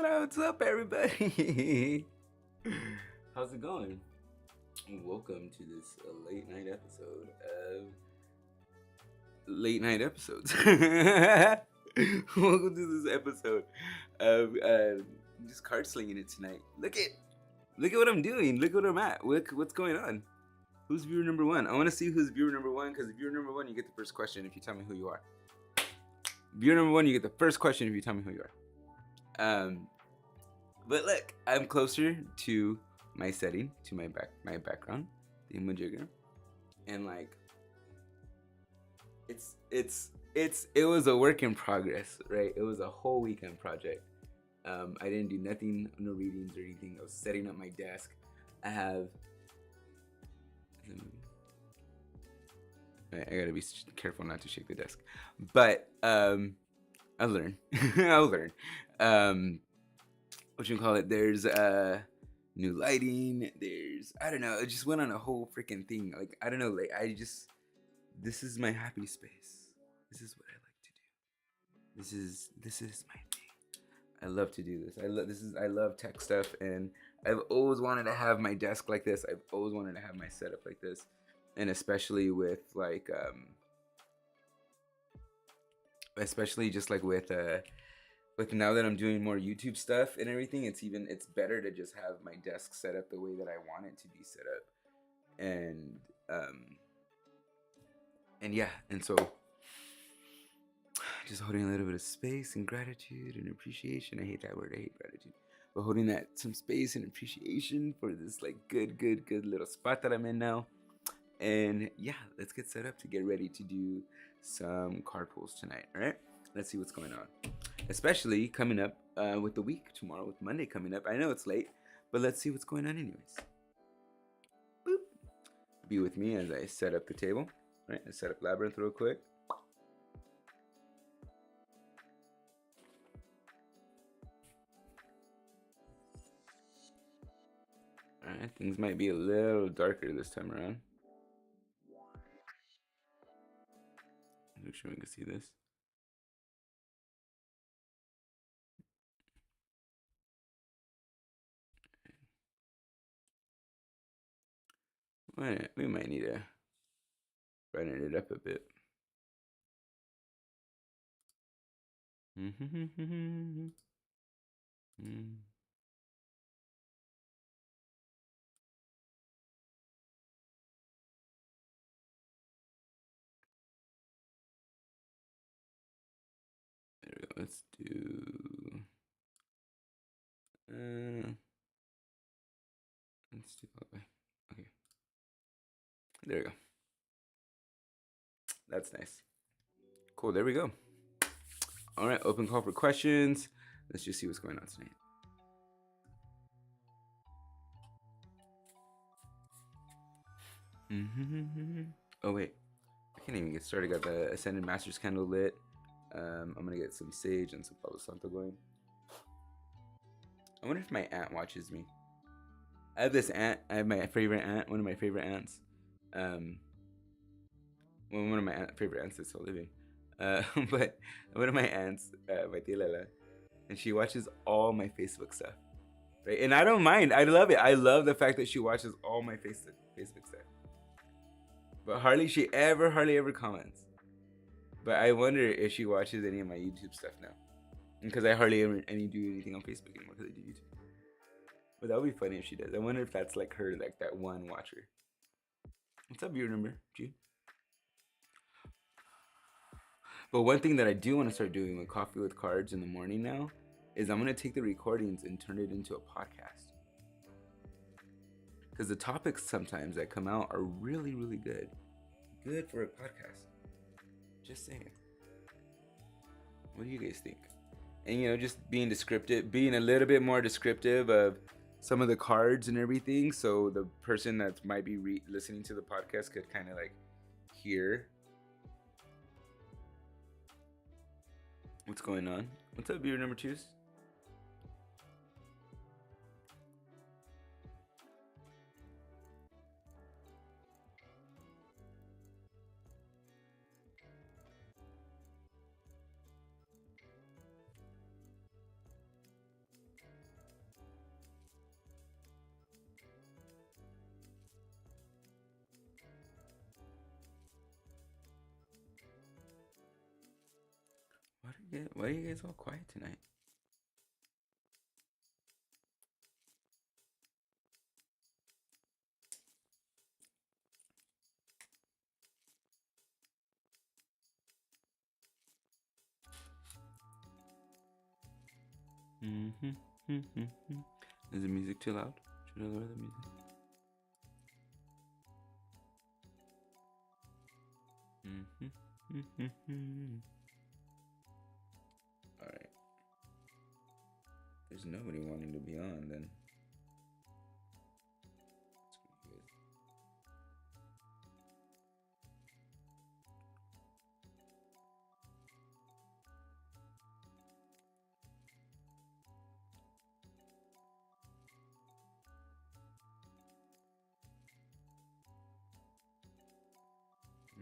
What's up, everybody? How's it going? Welcome to this late night episode of Late Night Episodes. Welcome to this episode of just card slinging it tonight. Look at what I'm doing. Look what I'm at. Look what's going on. Who's viewer number one? I want to see who's viewer number one, because viewer number one, you get the first question if you tell me who you are. Viewer number one, you get the first question if you tell me who you are. But look, I'm closer to my setting, to my background, the Majigger, and like, it was a work in progress, right? It was a whole weekend project. I didn't do nothing, no readings or anything. I was setting up my desk. I gotta be careful not to shake the desk, but I'll learn. I'll learn. What you call it? There's new lighting. There's, I don't know. It just went on a whole freaking thing. Like, I don't know. Like, this is my happy space. This is what I like to do. This is my thing. I love to do this. I love tech stuff, and I've always wanted to have my desk like this. I've always wanted to have my setup like this. And especially with like, especially just like with now that I'm doing more YouTube stuff and everything, it's better to just have my desk set up the way that I want it to be set up. And yeah, and so just holding a little bit of space and gratitude and appreciation. I hate that word. I hate gratitude. But holding that some space and appreciation for this like good little spot that I'm in now. And yeah, let's get set up to get ready to do some card pulls tonight. All right, let's see what's going on. Especially coming up with the week tomorrow, with Monday coming up. I know it's late, but let's see what's going on anyways. Boop. Be with me as I set up the table. All right, let's set up Labyrinth real quick. All right, things might be a little darker this time around. Make sure we can see this. We might need to brighten it up a bit. There we go. Let's do. Let's do all the way. Okay. There we go. That's nice. Cool. There we go. All right. Open call for questions. Let's just see what's going on tonight. Oh wait, I can't even get started. Got the Ascended Masters candle lit. I'm gonna get some sage and some Palo Santo going. I wonder if my aunt watches me. I have this aunt. I have my favorite aunt. One of my favorite aunts. One of my favorite aunts is still living. But one of my aunts, my tia Lela, and she watches all my Facebook stuff. Right, and I don't mind. I love it. I love the fact that she watches all my Facebook stuff. But hardly ever comments. But I wonder if she watches any of my YouTube stuff now. Because I hardly ever do anything on Facebook anymore because I do YouTube. But that would be funny if she does. I wonder if that's like her, like that one watcher. What's up, viewer number? G? But one thing that I do want to start doing with Coffee with Cards in the morning now is I'm going to take the recordings and turn it into a podcast. Because the topics sometimes that come out are really, really good. Good for a podcast. Just saying. What do you guys think? And, you know, just being a little bit more descriptive of some of the cards and everything. So the person that might be listening to the podcast could kind of like hear what's going on. What's up, viewer number 2s? Why are you guys all quiet tonight? Is the music too loud? Should I lower the music? Alright. There's nobody wanting to be on then.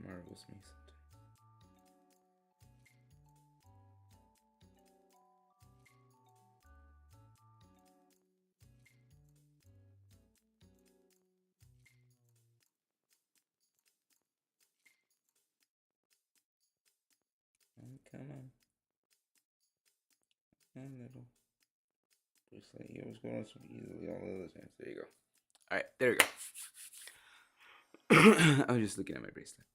Marvels me sometimes. Oh, come on. A little. Bracelet here was going on so easily all the other times. There you go. Alright, there we go. I was just looking at my bracelet.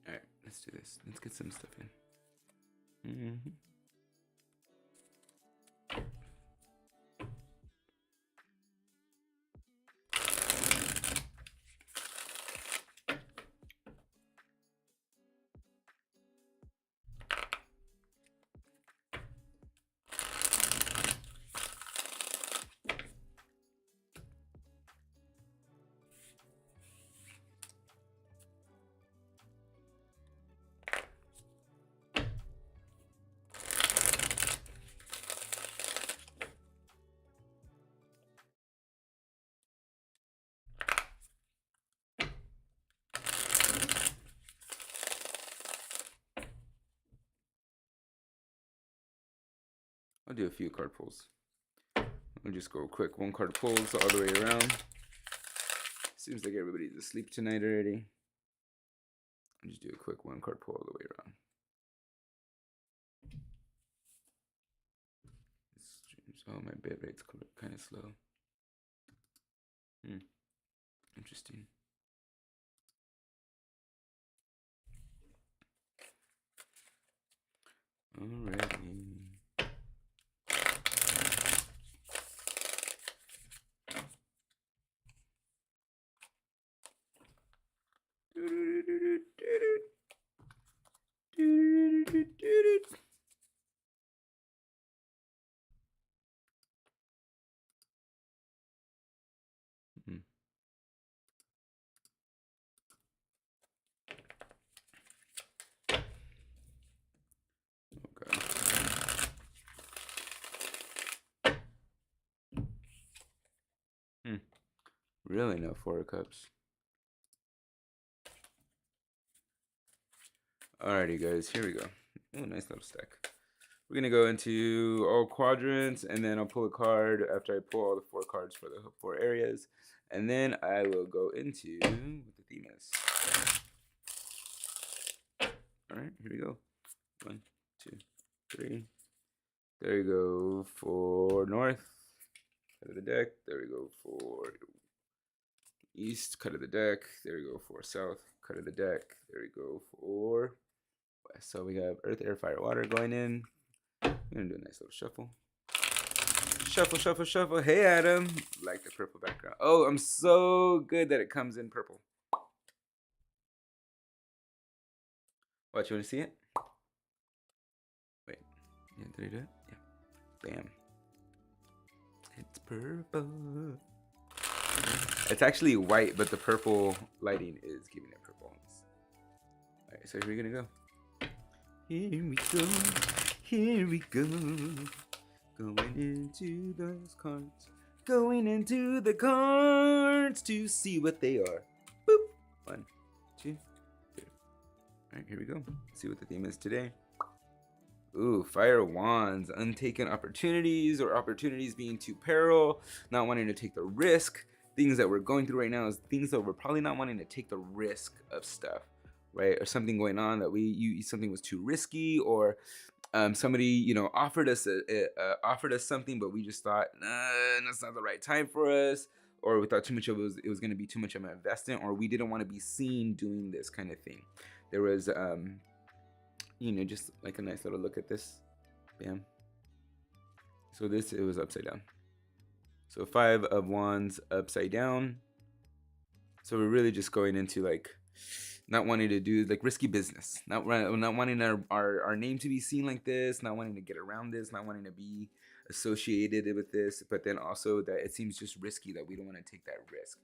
Alright, let's do this. Let's get some stuff in. I'll do a few card pulls. We'll just go quick 1 card pulls all the way around. Seems like everybody's asleep tonight already. I'll just do a quick 1 card pull all the way around. Oh, my bit rate's kind of slow. Interesting. Alrighty. Really no 4 of Cups. Alrighty, guys, here we go. Oh, nice little stack. We're gonna go into all quadrants, and then I'll pull a card after I pull all the 4 cards for the 4 areas, and then I will go into what the theme is. Alright, here we go. 1, 2, 3. There you go for north. Cut of the deck. There we go for east. Cut of the deck. There we go for south. Cut of the deck. There we go for west. So we have earth, air, fire, water going in. I'm gonna do a nice little shuffle. Shuffle, shuffle, shuffle. Hey, Adam. Like the purple background. Oh, I'm so good that it comes in purple. What, you want to see it? Wait. Yeah, did I do it? Yeah. Bam. It's purple. It's actually white, but the purple lighting is giving it purple. Alright, so here we're gonna go. Here we go. Here we go. Going into those cards. Going into the cards to see what they are. Boop. 1, 2, 3. Alright, here we go. See what the theme is today. Ooh, Fire Wands, untaken opportunities or opportunities being too peril, not wanting to take the risk. Things that we're going through right now is things that we're probably not wanting to take the risk of stuff, right? Or something going on that something was too risky, or somebody offered us offered us something, but we just thought, nah, that's not the right time for us, or we thought too much of it was going to be too much of an investment, or we didn't want to be seen doing this kind of thing. There was just like a nice little look at this. Bam. So it was upside down. So 5 of Wands upside down. So we're really just going into like not wanting to do like risky business, not wanting our name to be seen like this, not wanting to get around this, not wanting to be associated with this, but then also that it seems just risky, that we don't want to take that risk.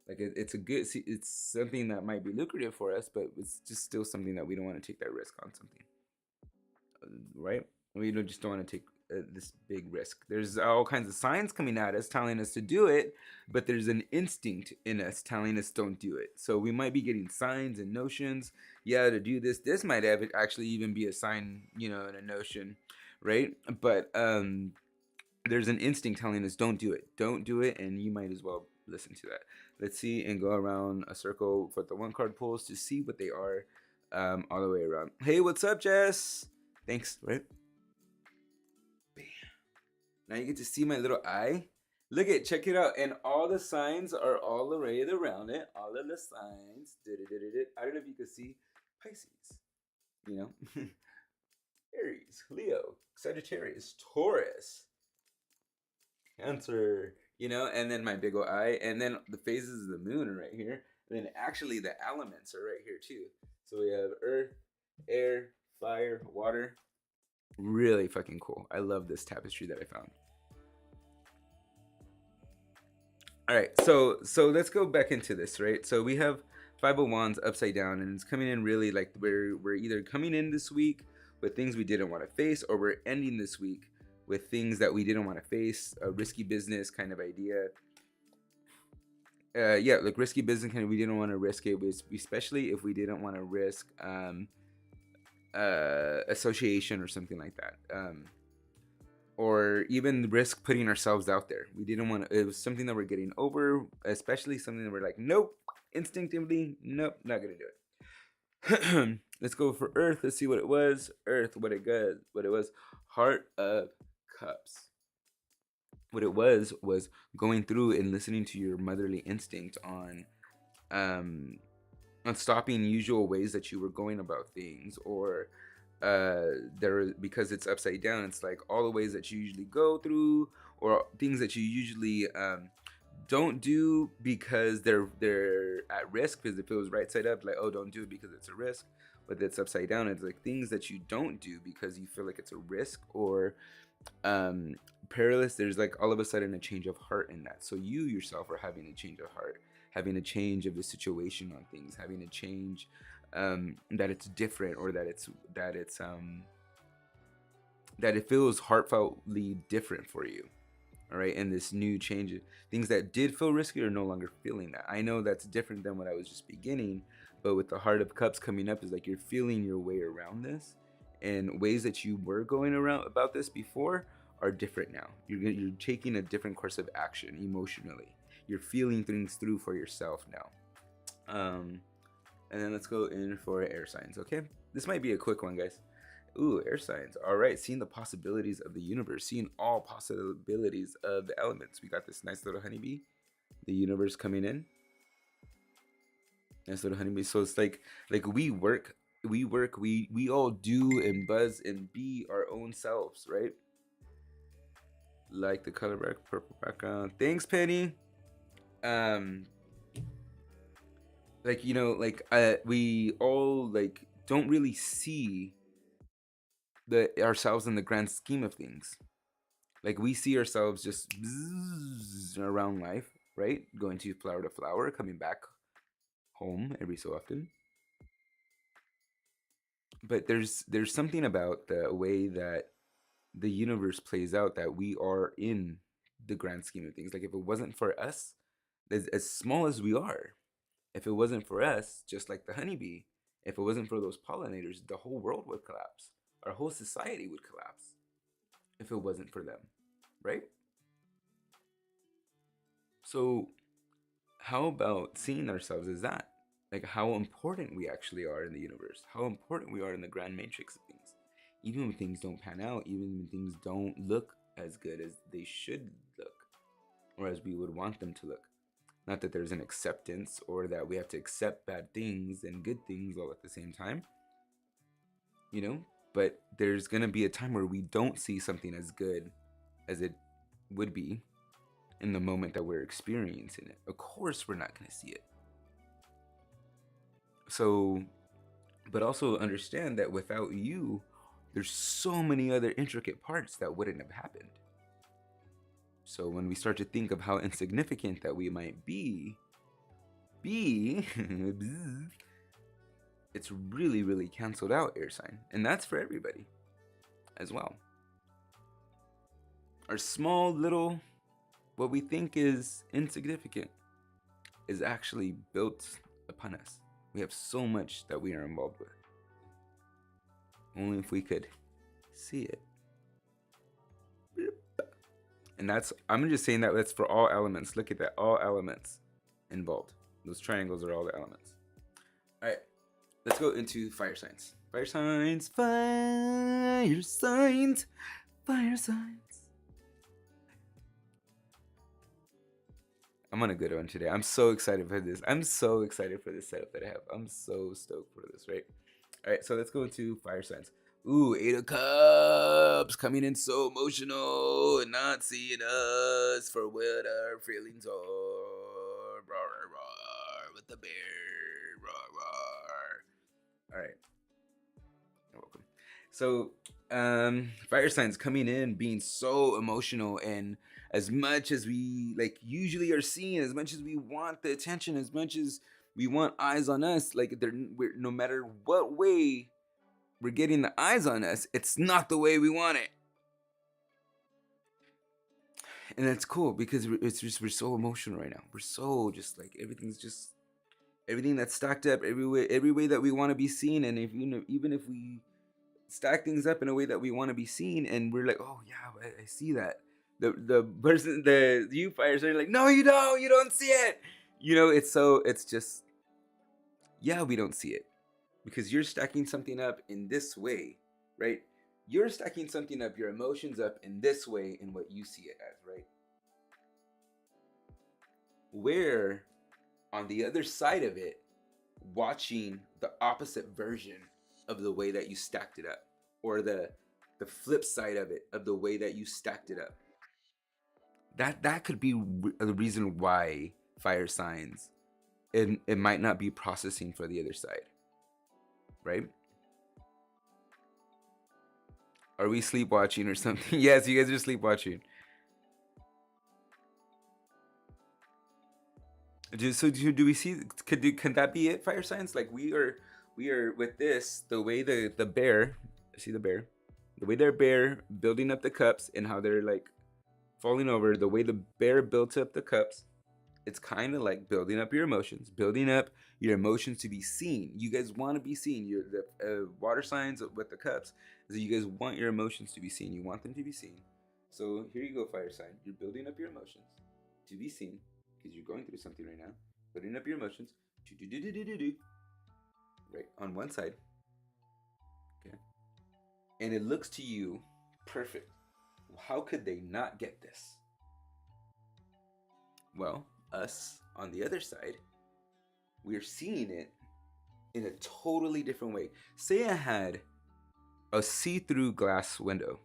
Like it's something that might be lucrative for us, but it's just still something that we don't want to take that risk on something, right? We just don't want to take this big risk. There's all kinds of signs coming at us telling us to do it, but there's an instinct in us telling us don't do it. So we might be getting signs and notions, to do this. This might actually even be a sign, and a notion, right? But there's an instinct telling us don't do it, and you might as well listen to that. Let's see and go around a circle for the 1 card pulls to see what they are, all the way around. Hey, what's up, Jess? Thanks, right? Bam. Now you get to see my little eye. Check it out. And all the signs are all arrayed around it. All of the signs. I don't know if you can see Pisces. Aries, Leo, Sagittarius, Taurus, Cancer, and then my big old eye. And then the phases of the moon are right here. And then actually the elements are right here too. So we have earth, air, fire, water. Really fucking cool. I love this tapestry that I found. All right, so let's go back into this, right? So we have 5 of Wands upside down, and it's coming in really like we're either coming in this week with things we didn't want to face, or we're ending this week with things that we didn't want to face, a risky business kind of idea. Like risky business kind of, we didn't want to risk it, especially if we didn't want to risk association or something like that, or even risk putting ourselves out there. We didn't want to. It was something that we're getting over, especially something that we're like, nope, instinctively, nope, not gonna do it. Let's go for Earth. Let's see what it was. Earth, what it was. Heart of Cups. What it was going through and listening to your motherly instinct on stopping usual ways that you were going about things, or because it's upside down, it's like all the ways that you usually go through, or things that you usually don't do because they're at risk. Because if it was right side up, like, oh, don't do it because it's a risk, but it's upside down, it's like things that you don't do because you feel like it's a risk or perilous. There's like all of a sudden a change of heart in that. So you yourself are having a change of heart, having a change of the situation on things, having a change that it's different, or that it feels heartfeltly different for you. All right, and this new change, things that did feel risky are no longer feeling that. I know that's different than what I was just beginning, but with the Heart of Cups coming up, is like you're feeling your way around this, and ways that you were going around about this before are different now. You're taking a different course of action emotionally. You're feeling things through for yourself now. And then let's go in for air signs. Okay, this might be a quick one, guys. Ooh, air signs. All right, seeing the possibilities of the universe, seeing all possibilities of the elements. We got this nice little honeybee, the universe coming in. Nice little honeybee. So it's like we all do and buzz and be our own selves, right? Like the color back, purple background. Thanks, Penny. We all don't really see ourselves in the grand scheme of things. Like we see ourselves just around life, right? Going to flower, coming back home every so often. But there's something about the way that the universe plays out that we are in the grand scheme of things. Like if it wasn't for us, as small as we are, if it wasn't for us, just like the honeybee, if it wasn't for those pollinators, the whole world would collapse. our whole society would collapse if it wasn't for them, right? So how about seeing ourselves as that? Like how important we actually are in the universe, how important we are in the grand matrix of things. Even when things don't pan out, even when things don't look as good as they should look, or as we would want them to look. Not that there's an acceptance or that we have to accept bad things and good things all at the same time, you know? But there's gonna be a time where we don't see something as good as it would be in the moment that we're experiencing it. Of course, we're not gonna see it. So, but also understand that without you, there's so many other intricate parts that wouldn't have happened. So when we start to think of how insignificant that we might be, it's really, really canceled out, air sign. And that's for everybody as well. Our small little, what we think is insignificant, is actually built upon us. We have so much that we are involved with. Only if we could see it. And that's, I'm just saying that's for all elements. Look at that, all elements involved. Those triangles are all the elements. All right, let's go into fire signs. Fire signs, fire signs, fire signs. I'm on a good one today. I'm so excited for this. I'm so excited for this setup that I have. I'm so stoked for this, right? All right, so let's go into fire signs. Ooh, 8 of Cups, coming in so emotional and not seeing us for what our feelings are. Roar, roar, roar, with the bear. Roar, roar. All right. You're welcome. So, fire signs coming in being so emotional, and as much as we like usually are seeing, as much as we want the attention, as much as we want eyes on us, like we're, no matter what way we're getting the eyes on us, it's not the way we want it. And that's cool because we're so emotional right now. We're so just like everything that's stacked up every way that we want to be seen. And if even if we stack things up in a way that we want to be seen, and we're like, oh yeah, I see that. The person, you fires are like, no, you don't see it. It's just, yeah, we don't see it. Because you're stacking something up in this way, right? You're stacking something up, your emotions up in this way, in what you see it as, right? Where on the other side of it, watching the opposite version of the way that you stacked it up, or the flip side of it, of the way that you stacked it up. That could be the reason why fire signs, it might not be processing for the other side. Right? Are we sleepwatching or something? Yes, you guys are sleepwatching. So do we see? Can that be it? Fire signs, like we are with this. The way the bear, see the bear, the way they're bear building up the cups and how they're like falling over. The way the bear built up the cups, it's kind of like building up your emotions, to be seen. You guys want to be seen. You're the water signs with the cups. So you guys want your emotions to be seen. You want them to be seen. So here you go, fire sign. You're building up your emotions to be seen because you're going through something right now. Building up your emotions to do. Right on one side. Okay. And it looks to you perfect. How could they not get this? Well, us on the other side, we're seeing it in a totally different way. Say I had a see-through glass window,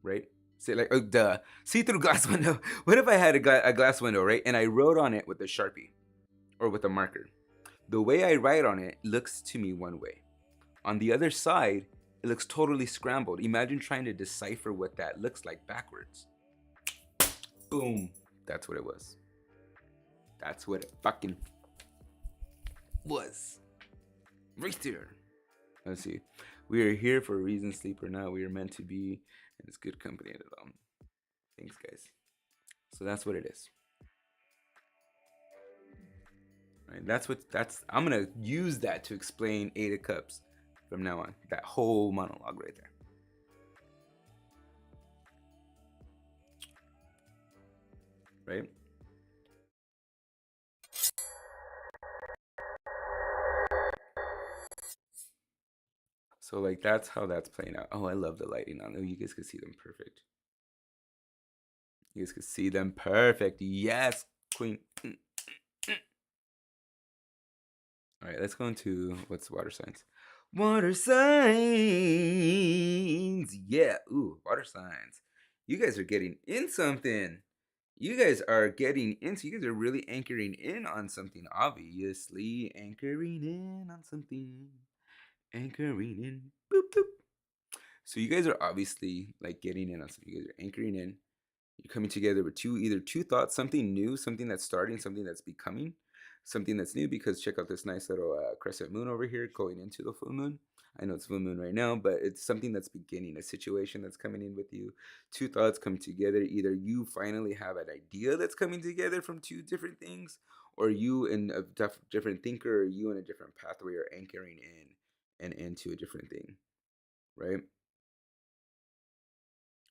right? Say like, oh duh, see-through glass window. What if I had a glass window, right? And I wrote on it with a Sharpie or with a marker. The way I write on it looks to me one way. On the other side, it looks totally scrambled. Imagine trying to decipher what that looks like backwards. Boom. That's what it was. That's what it fucking was. Right there. Let's see. We are here for a reason, sleep or not. We are meant to be, and it's good company at all. Thanks, guys. So that's what it is. Right, I'm gonna use that to explain 8 of Cups from now on. That whole monologue right there. right? So like that's how that's playing out. Oh, I love the lighting on them. You guys can see them perfect. You guys can see them perfect. Yes, queen. All right, let's go into what's water signs. Water signs. Yeah. Ooh, water signs. You guys are getting in something. You guys are getting into. You guys are really anchoring in on something. Obviously, anchoring in on something. Anchoring in. Boop boop. So you guys are obviously like getting in on something. You guys are anchoring in. You're coming together with either two thoughts, something new, something that's starting, something that's becoming, something that's new. Because check out this nice little crescent moon over here going into the full moon. I know it's full moon right now, but it's something that's beginning, a situation that's coming in with you. Two thoughts come together. Either you finally have an idea that's coming together from two different things, or you and a different thinker, or you in a different pathway are anchoring in and into a different thing, right?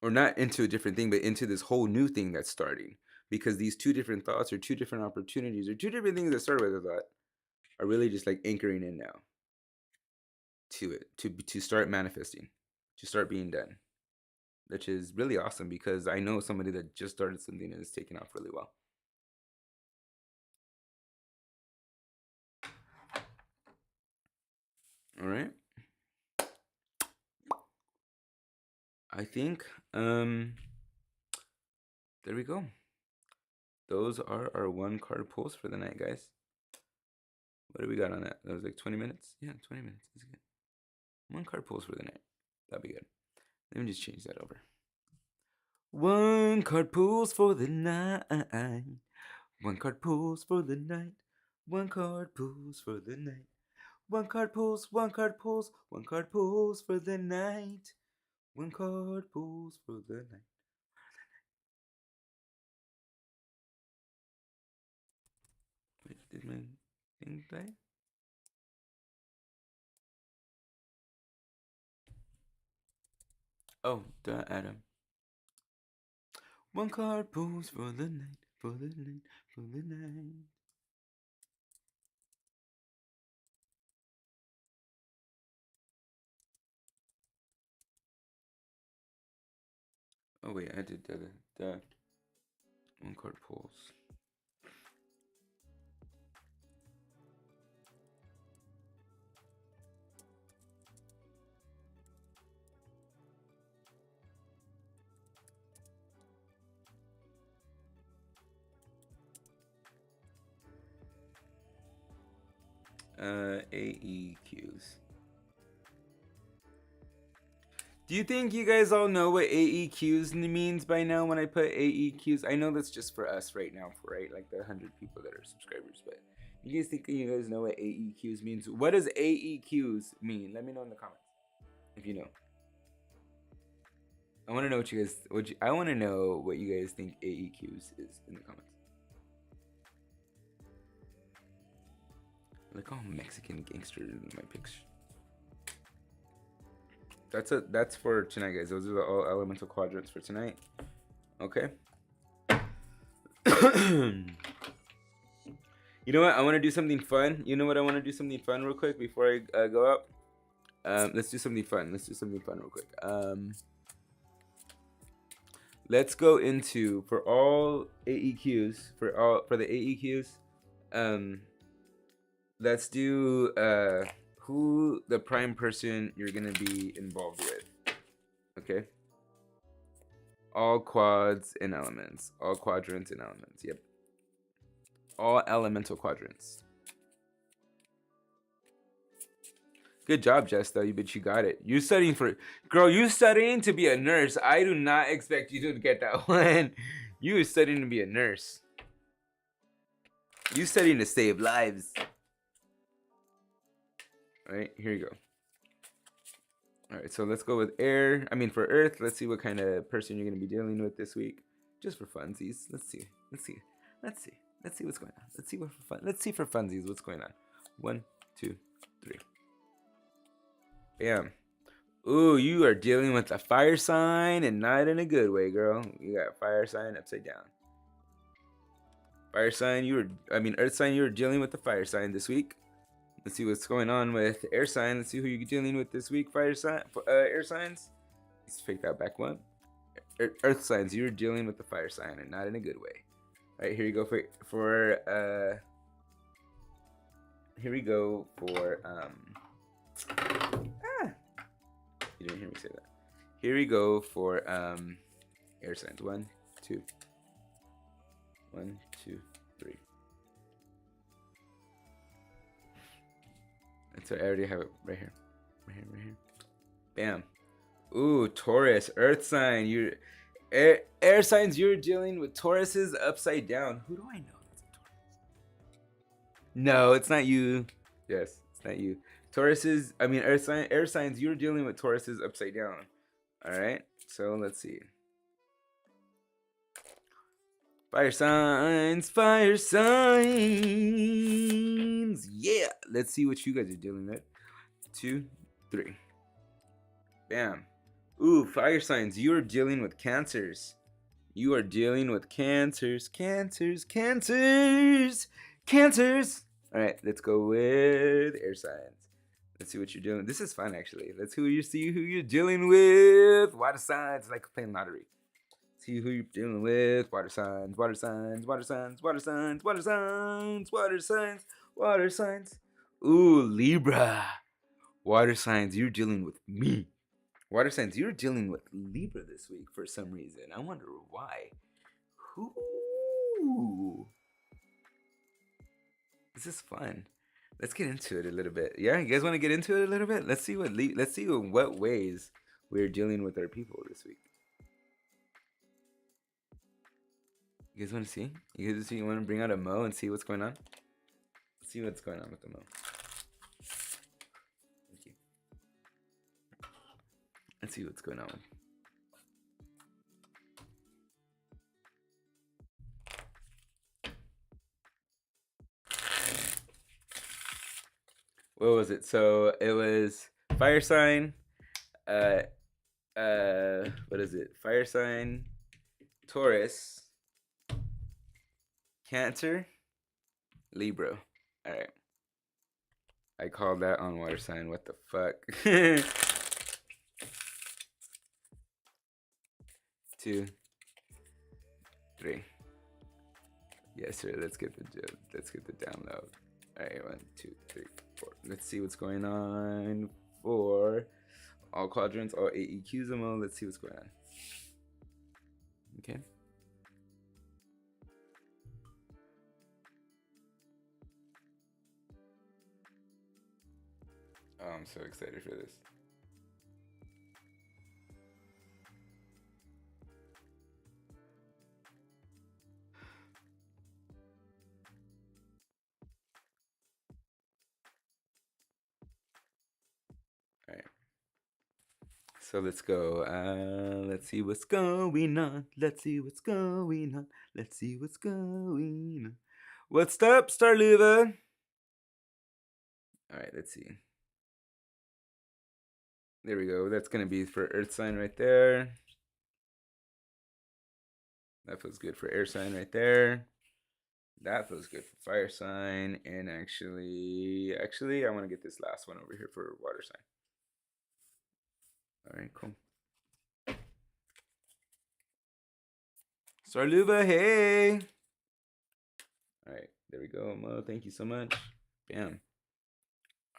Or not into a different thing, but into this whole new thing that's starting. Because these two different thoughts or two different opportunities or two different things that started with a thought are really just like anchoring in now to it, to start manifesting, to start being done, which is really awesome because I know somebody that just started something and is taking off really well. All right. I think there we go. Those are our one card pulls for the night, guys. What do we got on that? That was like 20 minutes? Yeah, 20 minutes is good. One card pulls for the night. That'd be good. Let me just change that over. One card pulls for the night. One card pulls for the night. One card pulls for the night. One card pulls, one card pulls, one card pulls for the night. One card pulls for the night. Wait, did my thing die? Oh, duh, Adam. One card pulls for the night, for the night, for the night. Oh wait, I did the one card pulls. AEQs. Do you think you guys all know what AEQs means by now when I put AEQs? I know that's just for us right now, for right, like the 100 people that are subscribers, but you guys think you guys know what AEQs means? What does AEQs mean? Let me know in the comments if you know. I want to know what you guys, I want to know what you guys think AEQs is in the comments. Look all Mexican gangsters in my picture. That's for tonight, guys. Those are the all elemental quadrants for tonight. Okay. You know what? I want to do something fun. You know what? I want to do something fun real quick before I go up. Let's do something fun. Let's do something fun real quick. Let's go into for all AEQs for the AEQs. Let's do who the prime person you're gonna be involved with. Okay. All quads and elements. All quadrants and elements. Yep. All elemental quadrants. Good job, Jess, though. But you got it. You're studying for... Girl, you're studying to be a nurse. I do not expect you to get that one. You are studying to be a nurse. You're studying to save lives. All right, here you go. All right, so let's go with air. I mean, for earth, let's see what kind of person you're going to be dealing with this week. Just for funsies. Let's see. Let's see. Let's see. Let's see what's going on. Let's see what for fun. Let's see for funsies what's going on. 1, 2, 3. Bam. Ooh, you are dealing with a fire sign and not in a good way, girl. You got fire sign upside down. Fire sign, Earth sign, you were dealing with the fire sign this week. Let's see what's going on with air sign. Let's see who you're dealing with this week. Fire sign, air signs. Let's fake that back one. Earth signs, you're dealing with the fire sign, and not in a good way. All right, here you go here we go for you didn't hear me say that. Here we go for air signs. 1, 2. 1, 2, 3. And so I already have it right here. Right here. Bam. Ooh, Taurus, earth sign. You're air signs, you're dealing with Tauruses upside down. Who do I know that's a Taurus? No, it's not you. Yes, it's not you. Tauruses, air signs, you're dealing with Tauruses upside down. Alright, so let's see. Fire signs. Yeah, let's see what you guys are dealing with. 2, 3. Bam. Ooh, fire signs. You are dealing with cancers. You are dealing with cancers. All right, let's go with air signs. Let's see what you're doing. This is fun, actually. Let's see who you're dealing with. Water signs. It's like playing lottery. See who you're dealing with. Water signs. Ooh, Libra. Water signs. You're dealing with me. Water signs, you're dealing with Libra this week for some reason. I wonder why. Ooh. This is fun. Let's get into it a little bit. Yeah, you guys want to get into it a little bit? Let's see what ways we're dealing with our people this week. You guys want to see? You want to bring out a Mo and see what's going on? Let's see what's going on with the Mo. Thank you. Let's see what's going on. What was it? So it was fire sign. What is it? Fire sign, Taurus, Cancer, Libra. All right. I called that on water sign. What the fuck? 2, 3. Yes, sir. Let's get the download. All right, 1, 2, 3, 4. Let's see what's going on for all quadrants, all AEQs. Let's see what's going on. Okay. Oh, I'm so excited for this. All right. So let's go. Let's see what's going on. What's up, Starluva? All right, let's see. There we go. That's going to be for Earth sign right there. That feels good for air sign right there. That feels good for fire sign. And actually, I want to get this last one over here for water sign. All right, cool. Starluva, hey. All right, there we go, Mo. Thank you so much. Bam.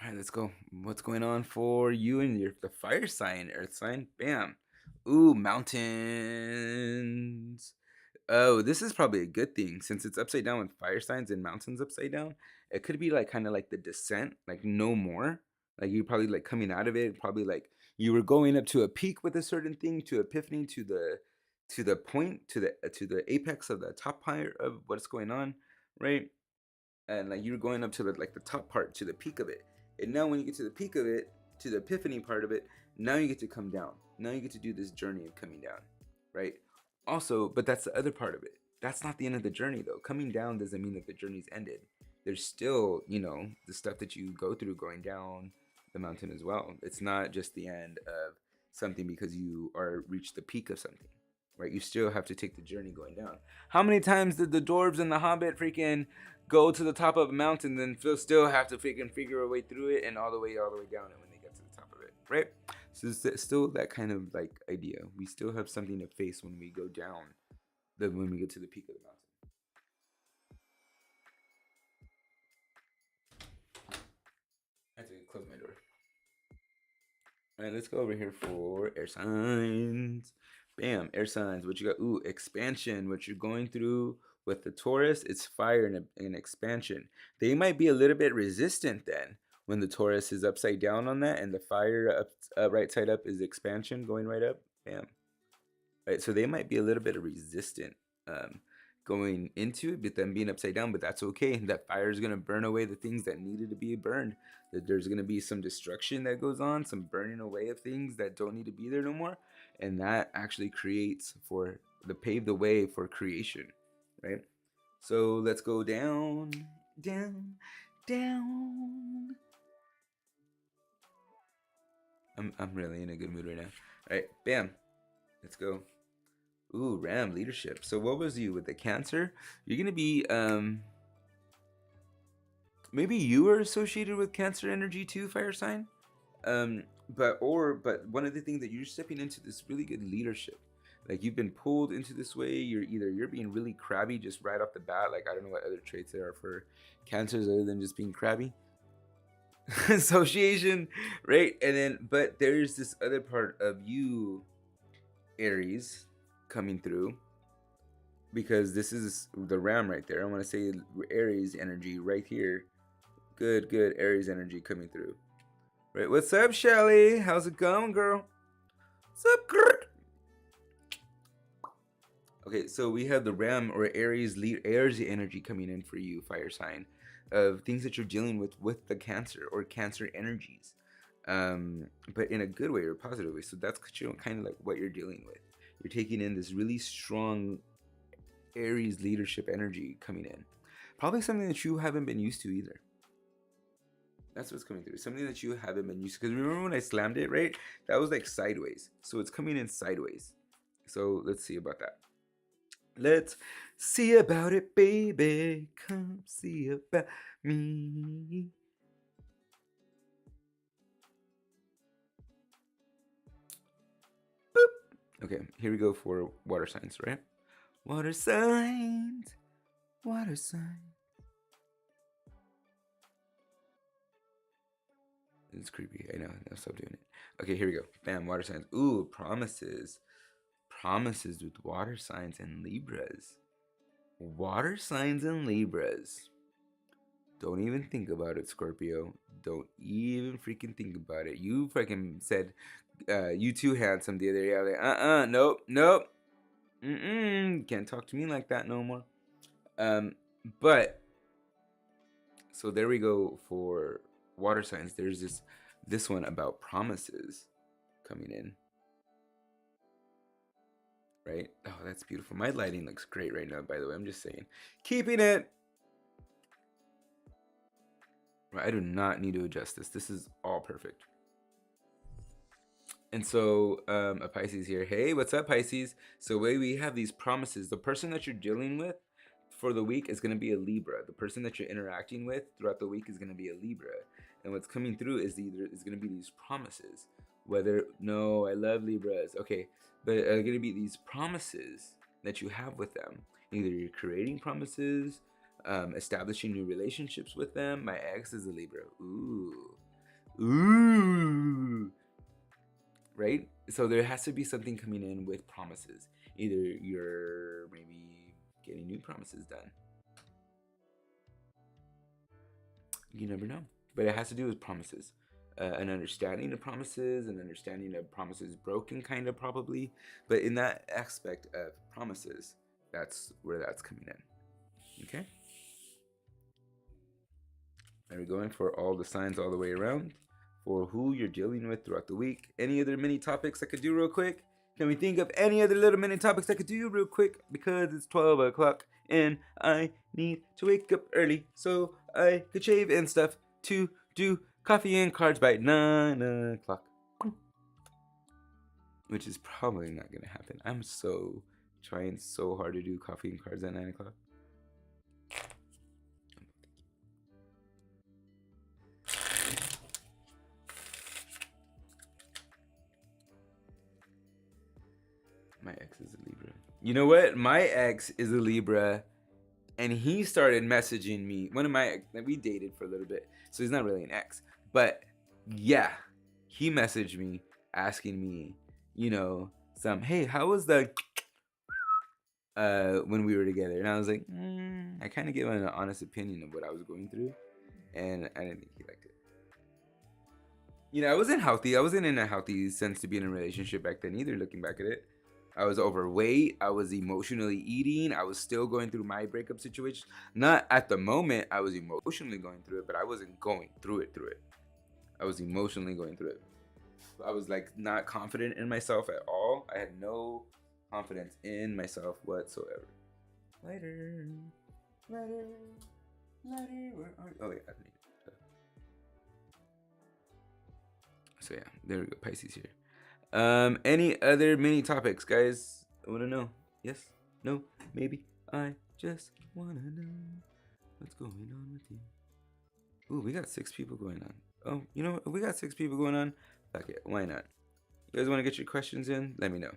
All right, let's go. What's going on for you and the fire sign, earth sign? Bam. Ooh, mountains. Oh, this is probably a good thing since it's upside down with fire signs and mountains upside down. It could be like kind of like the descent, like no more. Like you probably like coming out of it, probably like you were going up to a peak with a certain thing, to epiphany, to the point, to the apex of the top part of what's going on, right? And like you're going up to the top part, to the peak of it. And now when you get to the peak of it, to the epiphany part of it, now you get to come down. Now you get to do this journey of coming down, right? Also, but that's the other part of it. That's not the end of the journey though. Coming down doesn't mean that the journey's ended. There's still, the stuff that you go through going down the mountain as well. It's not just the end of something because you are reached the peak of something, right? You still have to take the journey going down. How many times did the dwarves and the hobbit freaking go to the top of a mountain, then still have to freaking figure a way through it and all the way down it when they get to the top of it, right? So it's still that kind of like idea. We still have something to face when we go down, when we get to the peak of the mountain. I have to close my door. All right, let's go over here for air signs. Bam, air signs. What you got? Ooh, expansion. What you're going through with the Taurus, it's fire and expansion. They might be a little bit resistant then when the Taurus is upside down on that, and the fire right side up is expansion going right up. Bam. Right, so they might be a little bit resistant going into it, but them being upside down, but that's okay. That fire is going to burn away the things that needed to be burned. That there's going to be some destruction that goes on, some burning away of things that don't need to be there no more, and that actually creates pave the way for creation, right? So let's go down, down, down. I'm really in a good mood right now. All right, bam, let's go. Ooh, Ram, leadership. So what was you with the Cancer? You're gonna be maybe you are associated with Cancer energy too, fire sign. But one of the things that you're stepping into this really good leadership. Like you've been pulled into this way. You're being really crabby just right off the bat. Like I don't know what other traits there are for Cancers other than just being crabby. Association, right? And then but there's this other part of you, Aries, coming through, because this is the Ram right there. I want to say Aries energy right here. Good Aries energy coming through. Right, what's up, Shelly? How's it going, girl? What's up, girl? Okay, so we have the Ram or Aries energy coming in for you, fire sign, of things that you're dealing with the Cancer or Cancer energies, but in a good way or positive way. So that's kind of like what you're dealing with. You're taking in this really strong Aries leadership energy coming in. Probably something that you haven't been used to either. That's what's coming through. Something that you haven't been used to. Because remember when I slammed it, right? That was like sideways. So it's coming in sideways. So let's see about that. Let's see about it, baby. Come see about me. Boop. Okay, here we go for water signs, right? Water signs. Water signs. It's creepy. I know. I'll stop doing it. Okay, here we go. Bam, water signs. Ooh, promises. Promises with water signs and Libras. Water signs and Libras. Don't even think about it, Scorpio. Don't even freaking think about it. You freaking said you too handsome the other day. I was like, nope. Can't talk to me like that no more. But so there we go for water signs. There's this one about promises coming in. Right? Oh, that's beautiful. My lighting looks great right now, by the way. I'm just saying. Keeping it. Right, I do not need to adjust this. This is all perfect. And so a Pisces here. Hey, what's up, Pisces? So we have these promises. The person that you're dealing with for the week is going to be a Libra. The person that you're interacting with throughout the week is going to be a Libra. And what's coming through is going to be these promises. No, I love Libras. Okay, but are going to be these promises that you have with them. Either you're creating promises, establishing new relationships with them. My ex is a Libra. Ooh. Right? So there has to be something coming in with promises. Either you're maybe getting new promises done. You never know. But it has to do with promises. An understanding of promises, an understanding of promises broken, kind of probably. But in that aspect of promises, that's where that's coming in. Okay? Are we going for all the signs all the way around? For who you're dealing with throughout the week. Any other mini topics I could do real quick? Can we think of any other little mini topics I could do real quick? Because it's 12 o'clock and I need to wake up early so I could shave and stuff to do coffee and cards by 9 o'clock. Which is probably not going to happen. I'm so trying so hard to do coffee and cards at 9 o'clock. My ex is a Libra. You know what? My ex is a Libra, and he started messaging me. One of my ex, we dated for a little bit, so he's not really an ex. But yeah, he messaged me asking me, you know, hey, how was the when we were together? And I was like, I kind of gave him an honest opinion of what I was going through, and I didn't think he liked it. You know, I wasn't healthy. I wasn't in a healthy sense to be in a relationship back then either, looking back at it. I was overweight. I was emotionally eating. I was still going through my breakup situation. Not at the moment I was emotionally going through it, but I wasn't going through it. I was emotionally going through it. I was like not confident in myself at all. I had no confidence in myself whatsoever. Lighter, where are you? Oh yeah, so yeah, there we go. Pisces here. Any other mini topics, guys? I want to know. Yes? No? Maybe? I just want to know what's going on with you. Ooh, we got 6 people going on. Oh, you know what? We got 6 people going on. Fuck it. Why not? You guys want to get your questions in? Let me know.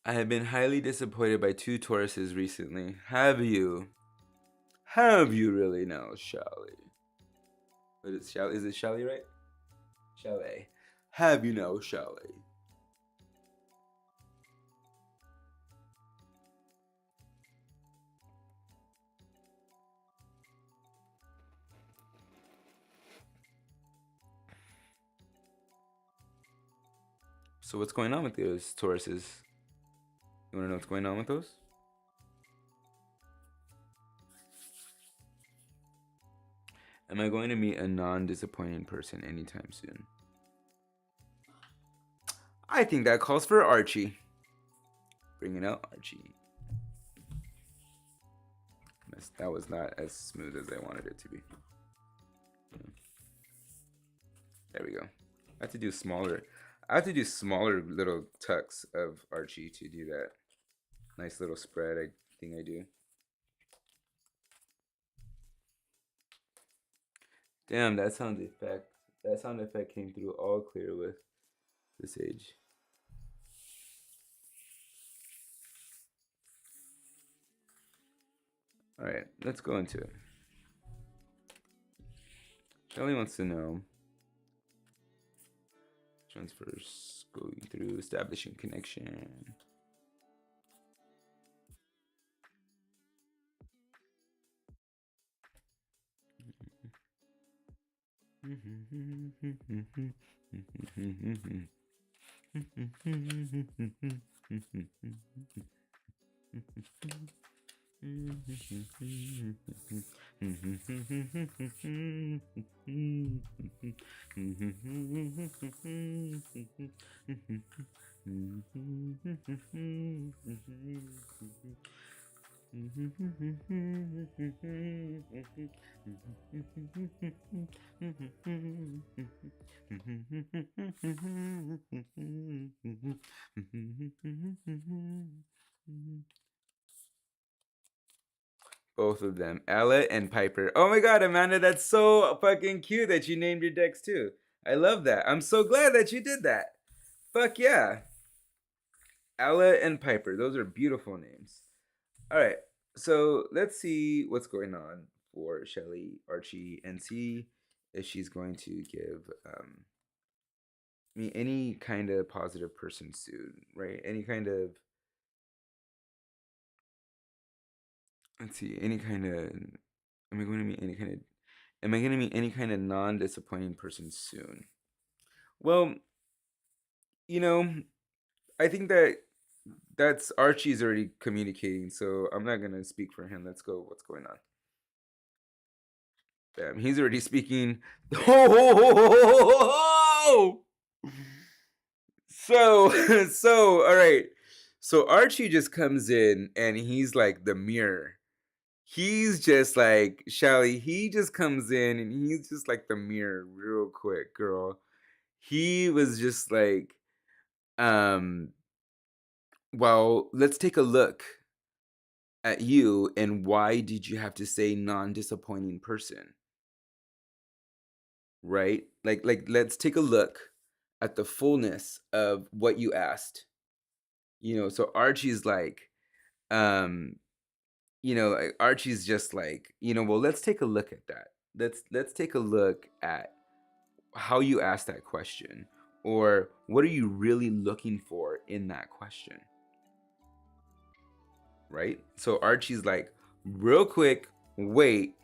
I have been highly disappointed by 2 Tauruses recently. Have you? Have you really now, Shally? What is Shally? Is it Shally, right? Shally. Have you now, Shally? So what's going on with those Tauruses? You want to know what's going on with those? Am I going to meet a non-disappointing person anytime soon? I think that calls for Archy. Bringing out Archy. That was not as smooth as I wanted it to be. There we go. I have to do smaller. I have to do smaller little tucks of Archy to do that nice little spread thing I do. Damn, that sound effect came through all clear with the sage. All right, let's go into it. Shelly wants to know transfers going through, establishing connection. Both of them, Ella and Piper. Oh my god, Amanda, that's so fucking cute that you named your decks too. I love that. I'm so glad that you did that. Fuck yeah. Ella and Piper, those are beautiful names. All right, so let's see what's going on for Shelly, Archie, and see if she's going to give me any kind of positive person soon, right? Any kind of, let's see, any kind of, am I going to meet any kind of, am I going to meet any kind of non-disappointing person soon? Well, you know, I think that's Archie's already communicating, so I'm not going to speak for him. Let's go. What's going on? Bam, he's already speaking. Oh! So so all right. So Archie just comes in and he's like the mirror. He's just like Shelly. He just comes in and he's just like the mirror, real quick, girl. He was just like, um, well, let's take a look at you and why did you have to say non-disappointing person, right? Like let's take a look at the fullness of what you asked. So Archie's like, um, like Archie's just like, well, let's take a look at that. Let's take a look at how you asked that question, or what are you really looking for in that question, right? So Archie's like, real quick, wait,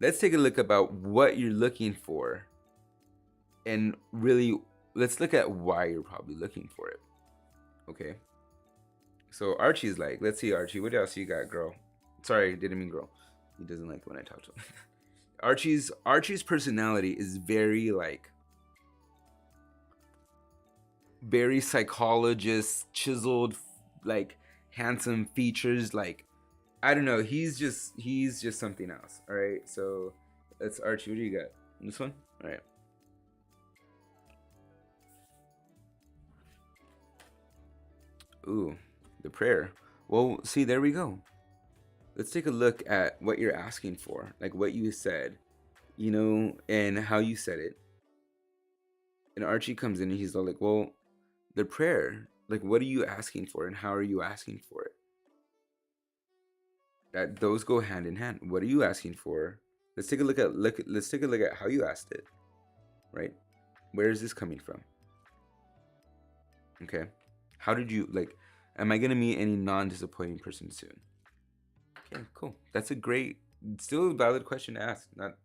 let's take a look about what you're looking for, and really, let's look at why you're probably looking for it. Okay. So Archie's like, let's see, Archie, what else you got, girl? Sorry, didn't mean girl. He doesn't like when I talk to him. Archie's personality is very like very psychologist, chiseled, like handsome features. Like I don't know, he's just something else. All right, so that's Archie. What do you got? This one? All right. Ooh, the prayer. Well, see, there we go. Let's take a look at what you're asking for, like what you said, and how you said it. And Archie comes in and he's all like, well, the prayer, like, what are you asking for and how are you asking for it? That those go hand in hand. What are you asking for? Let's take a look at how you asked it, right? Where is this coming from? Okay. How did you like? Am I gonna meet any non-disappointing person soon? Okay, cool. That's a great, still a valid question to ask. Not,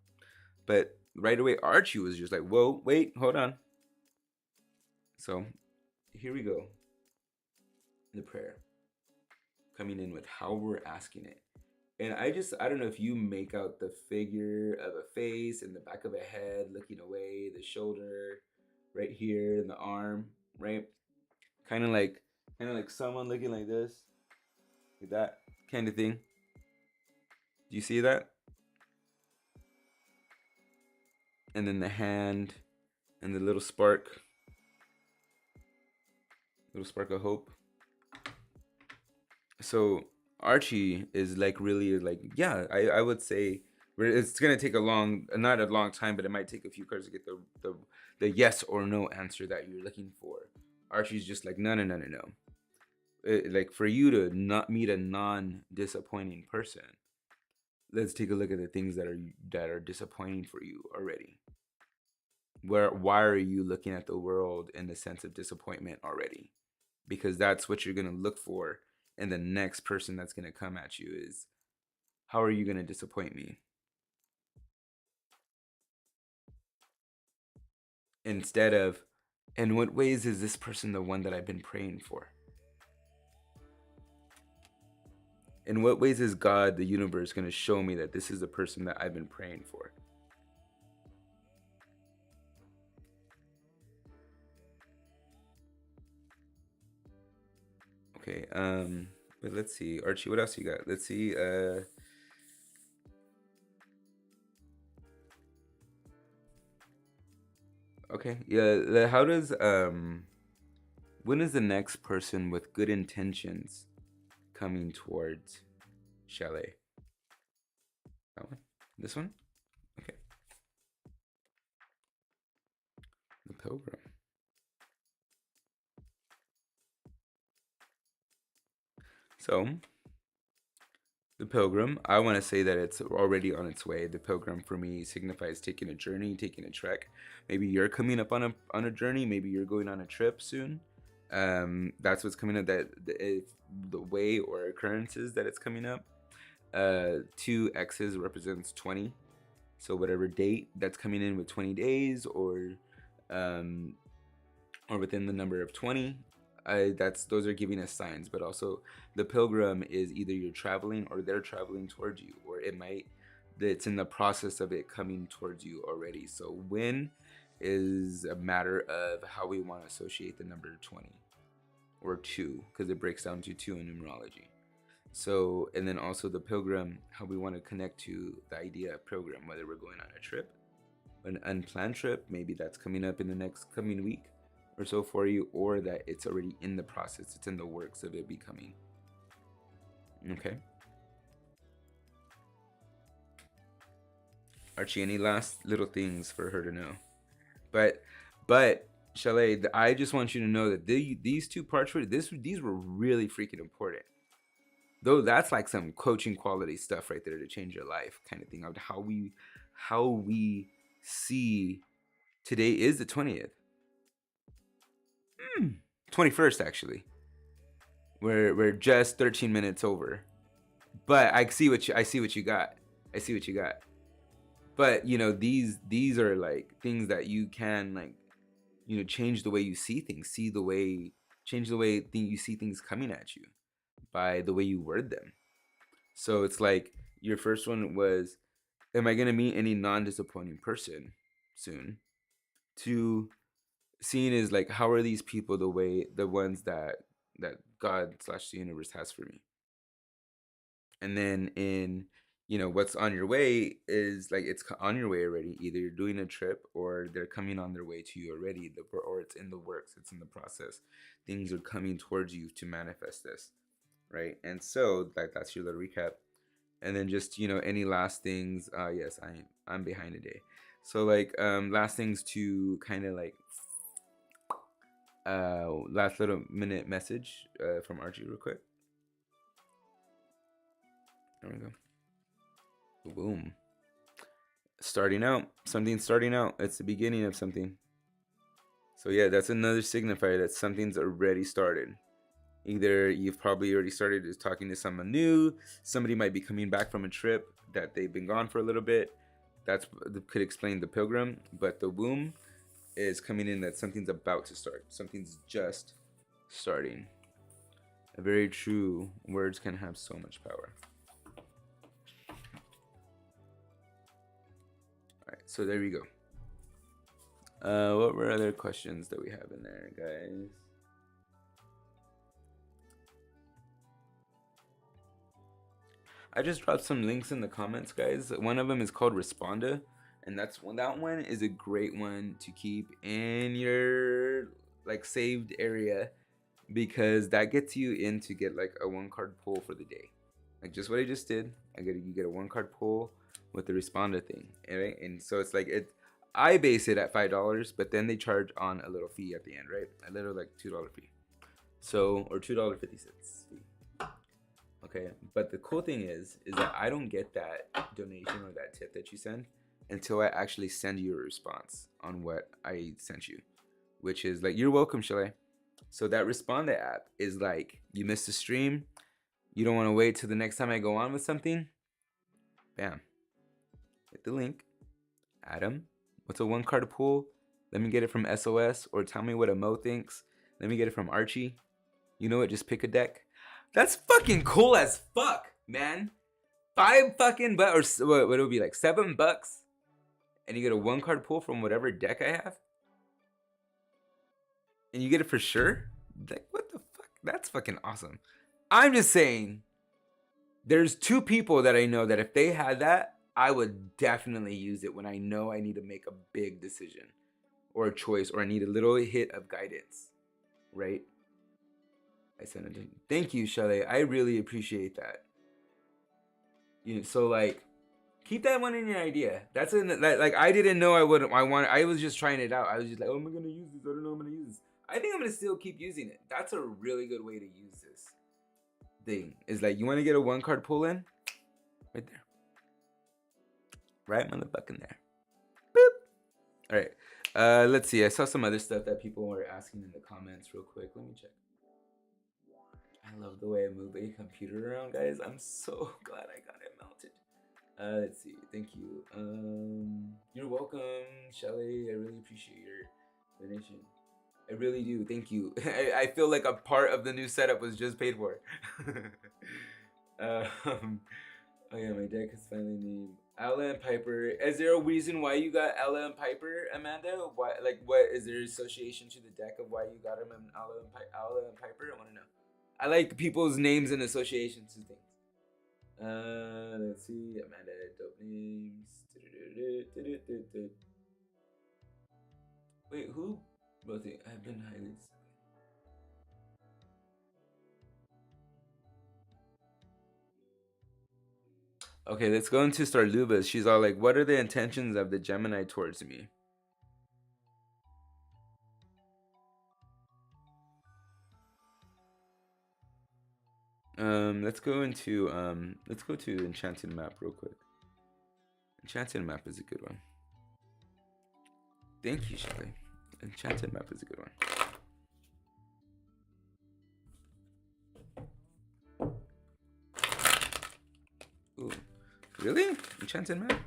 but right away, Archie was just like, "Whoa, wait, hold on." So, here we go. The prayer coming in with how we're asking it. And I don't know if you make out the figure of a face and the back of a head looking away, the shoulder right here and the arm, right? Kind of like someone looking like this, like that kind of thing. Do you see that? And then the hand and the little spark of hope. So Archie is like really like, yeah, I would say it's gonna take not a long time, but it might take a few cards to get the yes or no answer that you're looking for. Archie's just like, no, no, no, no, no. Like for you to not meet a non-disappointing person, let's take a look at the things that are disappointing for you already. Why are you looking at the world in the sense of disappointment already? Because that's what you're gonna look for, and the next person that's gonna come at you is, how are you gonna disappoint me? Instead of, in what ways is this person the one that I've been praying for? In what ways is God, the universe, gonna show me that this is the person that I've been praying for? Okay, but let's see, Archie, what else you got? Let's see, okay, yeah, how does, when is the next person with good intentions coming towards Chalet? That one? This one? Okay. The Pilgrim. So, the Pilgrim, I want to say that it's already on its way. The Pilgrim for me signifies taking a journey, taking a trek. Maybe you're coming up on a journey. Maybe you're going on a trip soon. That's what's coming up. The way or occurrences that it's coming up. 2 X's represents 20. So whatever date that's coming in with 20 days um, or within the number of 20, those are giving us signs. But also the pilgrim is either you're traveling or they're traveling towards you, or it's in the process of it coming towards you already. So when is a matter of how we want to associate the number 20 or 2, because it breaks down to 2 in numerology. So, and then also the pilgrim, how we want to connect to the idea of pilgrim, whether we're going on a trip, an unplanned trip, maybe that's coming up in the next coming week or so for you, or that it's already in the process, it's in the works of it becoming. Okay. Archie, any last little things for her to know? But Chalet, I just want you to know that these 2 parts for these were really freaking important. Though that's like some coaching quality stuff right there to change your life kind of thing. Of how we see today is the 20th. 21st actually. We're just 13 minutes over. But I see what you got. But you know, these are like things that you can, like, you know, change the way you see things, change the way you see things coming at you by the way you word them. So it's like your first one was, am I gonna meet any non-disappointing person soon? To seeing is like, how are these people the ones that God / the universe has for me? And then in, you know, what's on your way is like, it's on your way already. Either you're doing a trip or they're coming on their way to you already, or it's in the works, it's in the process. Things are coming towards you to manifest this, right? And so like that's your little recap. And then just, you know, any last things. Yes, I'm behind a day. So like last things to kind of like last little minute message from Archie real quick. There we go. Boom. Starting out. Something's starting out. It's the beginning of something. So yeah, that's another signifier that something's already started. Either you've probably already started talking to someone new. Somebody might be coming back from a trip that they've been gone for a little bit. That could explain the pilgrim. But the womb is coming in that something's about to start. Something's just starting. A very true. Words can have so much power. Alright, so there we go. What were other questions that we have in there, guys? I just dropped some links in the comments, guys. One of them is called Responda, and that one is a great one to keep in your like saved area, because that gets you in to get like a 1-card pull for the day, like just what I just did. You get a 1-card pull with the Responda thing, right? And so it's like I base it at $5, but then they charge on a little fee at the end, right? A little like $2 fee, so, or $2.50 fee. Okay, but the cool thing is that I don't get that donation or that tip that you send until I actually send you a response on what I sent you, which is like, you're welcome, Chalet. So that Responda app is like, you missed a stream, you don't want to wait till the next time I go on with something, bam, hit the link, Adam, what's a 1-card pool? Let me get it from SOS, or tell me what a Mo thinks. Let me get it from Archie. You know what, just pick a deck. That's fucking cool as fuck, man. $5 fucking bucks, or what it would be like $7, and you get a 1-card pull from whatever deck I have, and you get it for sure. Like, what the fuck? That's fucking awesome. I'm just saying, there's 2 people that I know that if they had that, I would definitely use it when I know I need to make a big decision or a choice, or I need a little hit of guidance, right? I sent it to you. Thank you, Chalet. I really appreciate that. You know, so like, keep that one in your idea. That's like, I didn't know I was just trying it out. I was just like, oh, am I gonna use this? I don't know I'm gonna use this. I think I'm gonna still keep using it. That's a really good way to use this thing. Is like, you want to get a 1-card pull in, right there, right motherfucking there. Boop. All right. Let's see. I saw some other stuff that people were asking in the comments real quick. Let me check. I love the way I move a computer around, guys. I'm so glad I got it mounted. Let's see. Thank you. You're welcome, Shelly. I really appreciate your donation. I really do. Thank you. I feel like a part of the new setup was just paid for. Oh yeah, my deck is finally named Ella and Piper. Is there a reason why you got Ella and Piper, Amanda? Why, like, what is there association to the deck of why you got them in Ella and Piper? I want to know. I like people's names and associations to things. Let's see, Amanda, dope names. Wait, who wrote it? I've been highly. Okay, let's go into Starluba. She's all like, what are the intentions of the Gemini towards me? Let's go to Enchanted Map real quick. Enchanted Map is a good one. Thank you, Shelly. Enchanted Map is a good one. Ooh, really? Enchanted Map?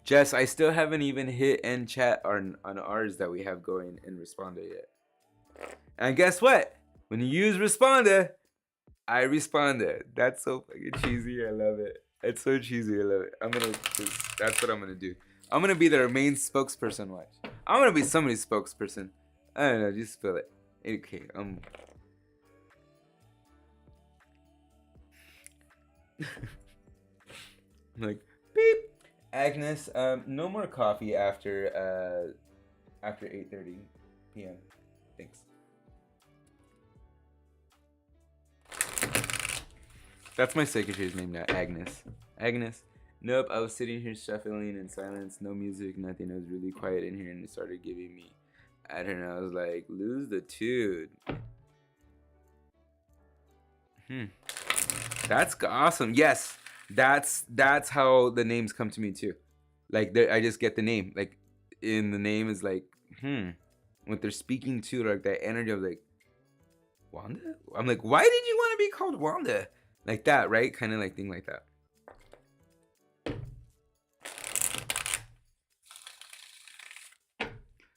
Jess, I still haven't even hit end chat on ours that we have going in Responder yet. And guess what? When you use Responder, I responded. That's so fucking cheesy. I love it. It's so cheesy. I love it. That's what I'm gonna do. I'm gonna be their main spokesperson. Watch. I'm gonna be somebody's spokesperson. I don't know. Just feel it. Okay. Like beep. Agnes, no more coffee after 8:30 p.m. Thanks. That's my secretary's name now, Agnes. Agnes. Nope, I was sitting here shuffling in silence, no music, nothing. It was really quiet in here, and it started giving me, I don't know. I was like, lose the tude. That's awesome. Yes. That's how the names come to me too. Like I just get the name. Like in the name is like, what they're speaking to, like that energy of like Wanda? I'm like, why did you want to be called Wanda? Like that, right? Kind of like thing like that.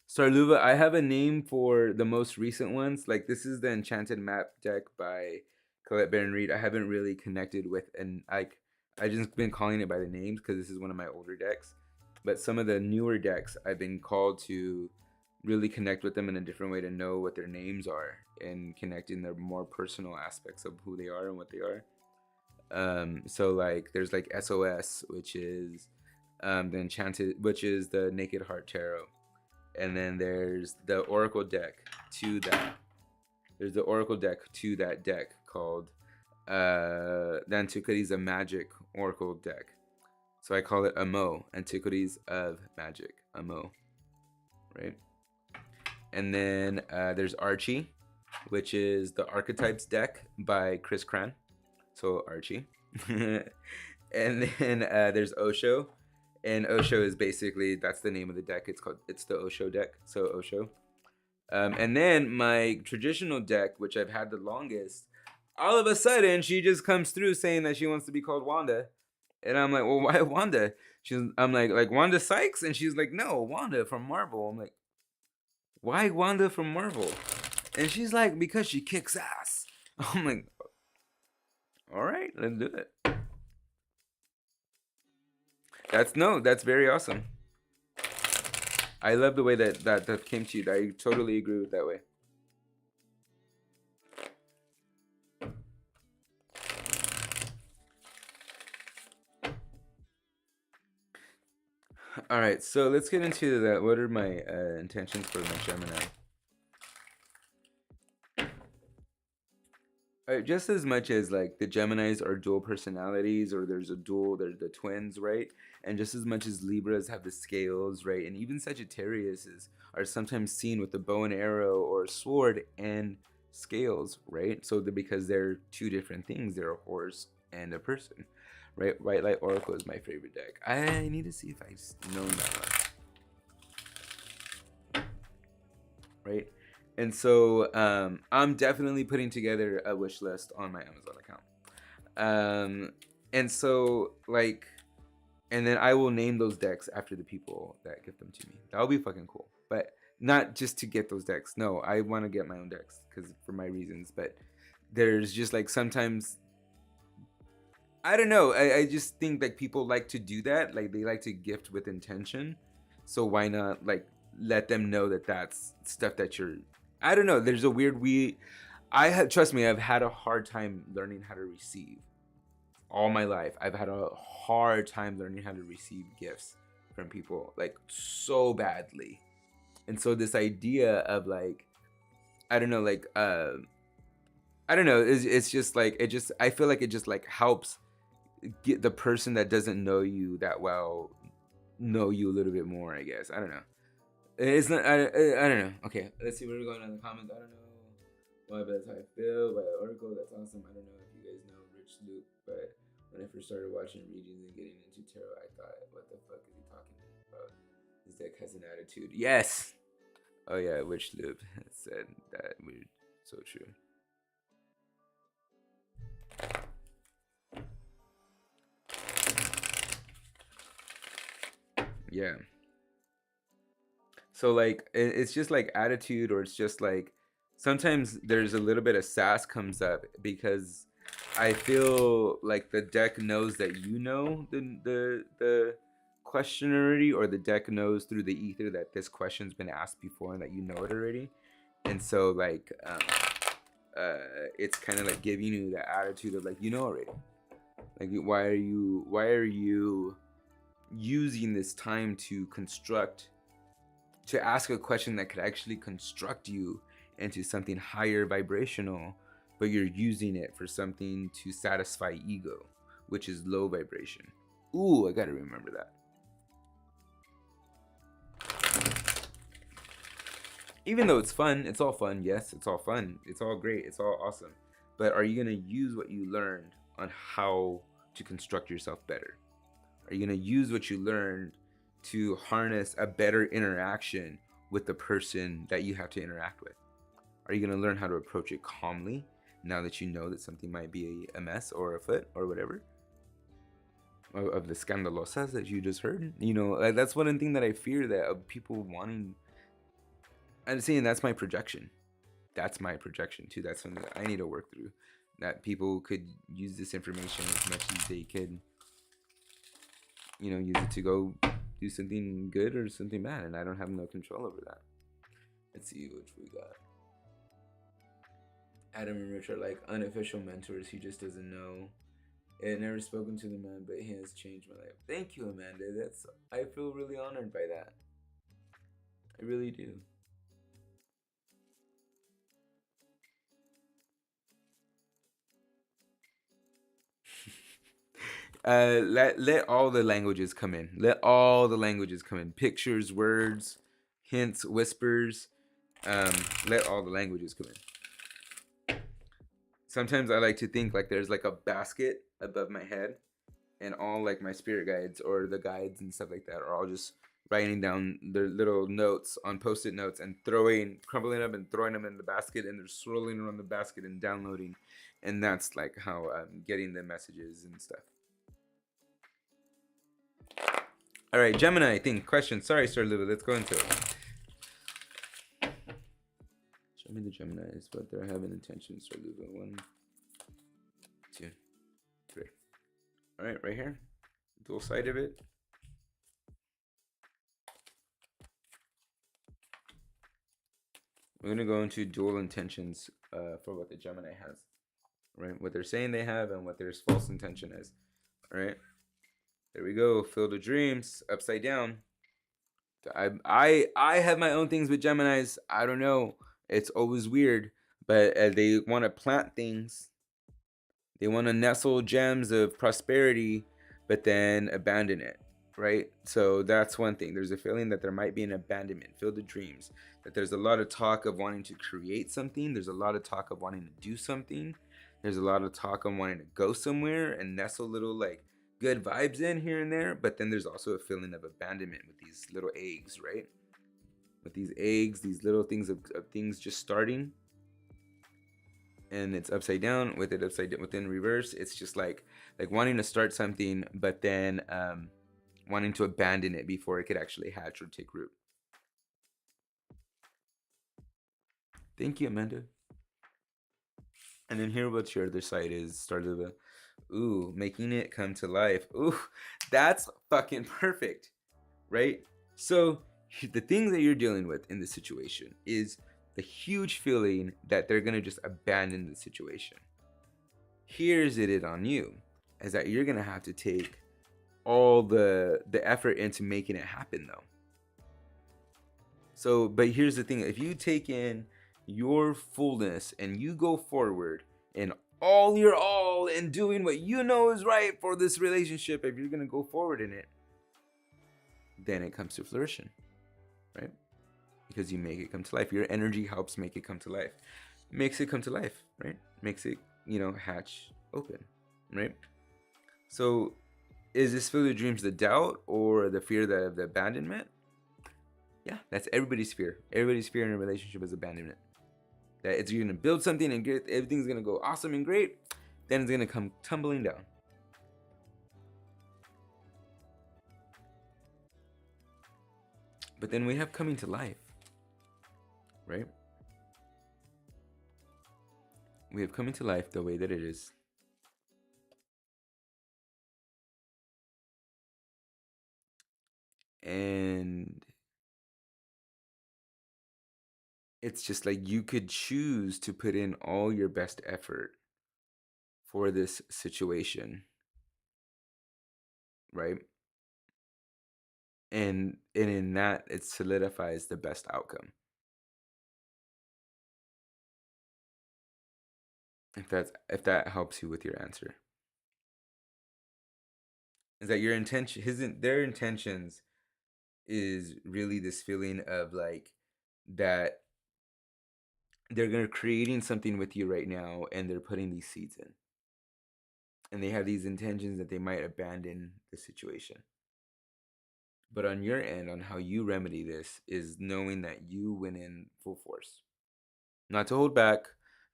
Starluva, I have a name for the most recent ones. Like this is the Enchanted Map deck by Colette Baron Reed. I haven't really connected with, and I just been calling it by the names because this is one of my older decks. But some of the newer decks, I've been called to really connect with them in a different way to know what their names are and connect in the more personal aspects of who they are and what they are. So like there's like SOS, which is the Enchanted, which is the Naked Heart Tarot. And then there's the Oracle deck to that. There's the Oracle deck to that deck called the Antiquities of Magik Oracle deck. So I call it AMO, Antiquities of Magik, AMO, right? And then there's Archy, which is the Archetypes deck by Chris Cran. So Archy. And then there's Osho. And Osho is basically, that's the name of the deck. It's the Osho deck. So Osho. And then my traditional deck, which I've had the longest, all of a sudden she just comes through saying that she wants to be called Wanda. And I'm like, well, why Wanda? I'm like Wanda Sykes? And she's like, no, Wanda from Marvel. I'm like, why Wanda from Marvel? And she's like, because she kicks ass. I'm like, all right, let's do it. That's very awesome. I love the way that came to you. I totally agree with that way. All right, so let's get into that. What are my intentions for my Gemini? All right, just as much as like the Geminis are dual personalities, or there's the twins, right? And just as much as Libras have the scales, right? And even Sagittarius are sometimes seen with a bow and arrow or a sword and scales, right? So because they're two different things. They're a horse and a person, right? White Light Oracle is my favorite deck. I need to see if I've known that one, right? And so I'm definitely putting together a wish list on my Amazon account. And so like and then I will name those decks after the people that give them to me. That would be fucking cool. But not just to get those decks. No, I want to get my own decks because for my reasons. But there's just like sometimes I don't know. I just think like people like to do that. Like they like to gift with intention. So why not like let them know that that's stuff that you're. I don't know. There's a weird I have trust me. I've had a hard time learning how to receive. All my life, I've had a hard time learning how to receive gifts from people, like so badly. And so this idea of like, I don't know, like I don't know. It's just like it just. I feel like it just like helps get the person that doesn't know you that well know you a little bit more. I guess I don't know. It's not. I don't know. Okay, let's see where we're going in the comments. I don't know why, but that's how I feel. By the Oracle, that's awesome. I don't know if you guys know Rich Luke, but when I first started watching readings and getting into tarot, I thought, what the fuck is he talking about? His deck has an attitude. Yes. Oh yeah, Witch Loop said that. Weird. So true. Yeah. So like it's just like attitude, or it's just like sometimes there's a little bit of sass comes up because I feel like the deck knows that you know the question already, or the deck knows through the ether that this question's been asked before and that you know it already, and so like it's kind of like giving you the attitude of like you know already, like why are you using this time to ask a question that could actually construct you into something higher vibrational, but you're using it for something to satisfy ego, which is low vibration. Ooh, I gotta remember that. Even though it's fun, it's all fun. Yes, it's all fun. It's all great. It's all awesome. But are you gonna use what you learned on how to construct yourself better? Are you gonna use what you learned to harness a better interaction with the person that you have to interact with? Are you going to learn how to approach it calmly now that you know that something might be a mess or a foot or whatever of the scandalosas that you just heard? You know, that's one thing that I fear, that of people wanting. I'm saying that's my projection. That's my projection too. That's something that I need to work through. That people could use this information as much as they could, you know, use it to go do something good or something bad, and I don't have no control over that. Let's see which we got. Adam and Rich are like unofficial mentors. He just doesn't know. I had never spoken to the man, but he has changed my life. Thank you, Amanda. I feel really honored by that. I really do. Let all the languages come in. Let all the languages come in. Pictures, words, hints, whispers. Let all the languages come in. Sometimes I like to think like there's like a basket above my head, and all like my spirit guides or the guides and stuff like that are all just writing down their little notes on post-it notes and crumbling up and throwing them in the basket, and they're swirling around the basket and downloading, and that's like how I'm getting the messages and stuff. All right, Gemini, I think question. Sorry, Sir Lulu. Let's go into it. Show me the Geminis, but they're having intentions, Sir Lulu. 1, 2, 3. All right, right here, dual side of it. We're gonna go into dual intentions for what the Gemini has, right? What they're saying they have and what their false intention is. All right, there we go. Field of Dreams, upside down. I have my own things with Geminis. I don't know. It's always weird, but they want to plant things. They want to nestle gems of prosperity, but then abandon it, right? So that's one thing. There's a feeling that there might be an abandonment, Field of Dreams. That there's a lot of talk of wanting to create something. There's a lot of talk of wanting to do something. There's a lot of talk of wanting to go somewhere and nestle little like good vibes in here and there. But then there's also a feeling of abandonment with these little eggs, right? With these eggs, these little things of things just starting. And it's upside down with it upside down within reverse. It's just like wanting to start something, but then wanting to abandon it before it could actually hatch or take root. Thank you, Amanda. And then here, what's your other side is started with, ooh, making it come to life. Ooh, that's fucking perfect, right? So the thing that you're dealing with in this situation is the huge feeling that they're gonna just abandon the situation. Here's it on you, is that you're gonna have to take all the effort into making it happen, though. So, but here's the thing: if you take in your fullness and you go forward and all your all in doing what you know is right for this relationship, if you're gonna go forward in it, then it comes to fruition, right? Because you make it come to life. Your energy helps make it come to life, makes it come to life, right? Makes it, hatch open, right? So is this fill your dreams the doubt or the fear of the abandonment? Yeah, that's everybody's fear. Everybody's fear in a relationship is abandonment. That it's, you're gonna build something and everything's gonna go awesome and great, then it's gonna come tumbling down. But then we have coming to life, right? We have coming to life the way that it is. And it's just like you could choose to put in all your best effort for this situation, right? And in that, it solidifies the best outcome. If that helps you with your answer, is that your intention? Their intentions is really this feeling of like that they're creating something with you right now, and they're putting these seeds in, and they have these intentions that they might abandon the situation. But on your end, on how you remedy this, is knowing that you went in full force, not to hold back,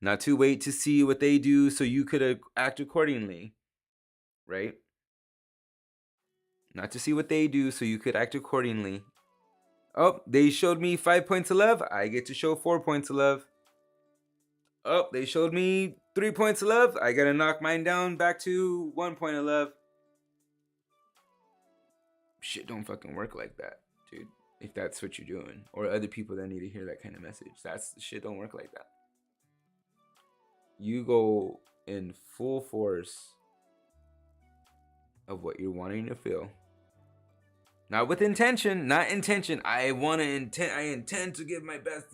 not to wait to see what they do so you could act accordingly, right? Not to see what they do so you could act accordingly. Oh, they showed me 5 points of love. I get to show 4 points of love. Oh, they showed me 3 points of love. I gotta knock mine down back to 1 point of love. Shit don't fucking work like that, dude. If that's what you're doing, or other people that need to hear that kind of message, that's shit don't work like that. You go in full force of what you're wanting to feel. Not with intention, not intention. I intend to give my best.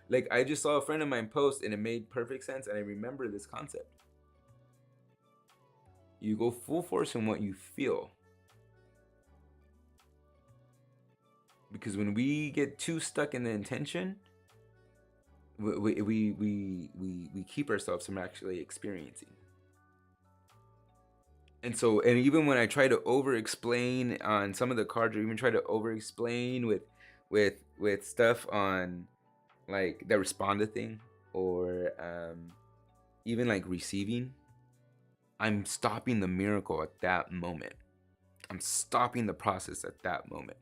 Like, I just saw a friend of mine post and it made perfect sense, and I remember this concept. You go full force in what you feel. Because when we get too stuck in the intention, we keep ourselves from actually experiencing. And so, and even when I try to over explain on some of the cards, or even try to over explain with stuff on like the responder thing, or even like receiving, I'm stopping the miracle at that moment. I'm stopping the process at that moment,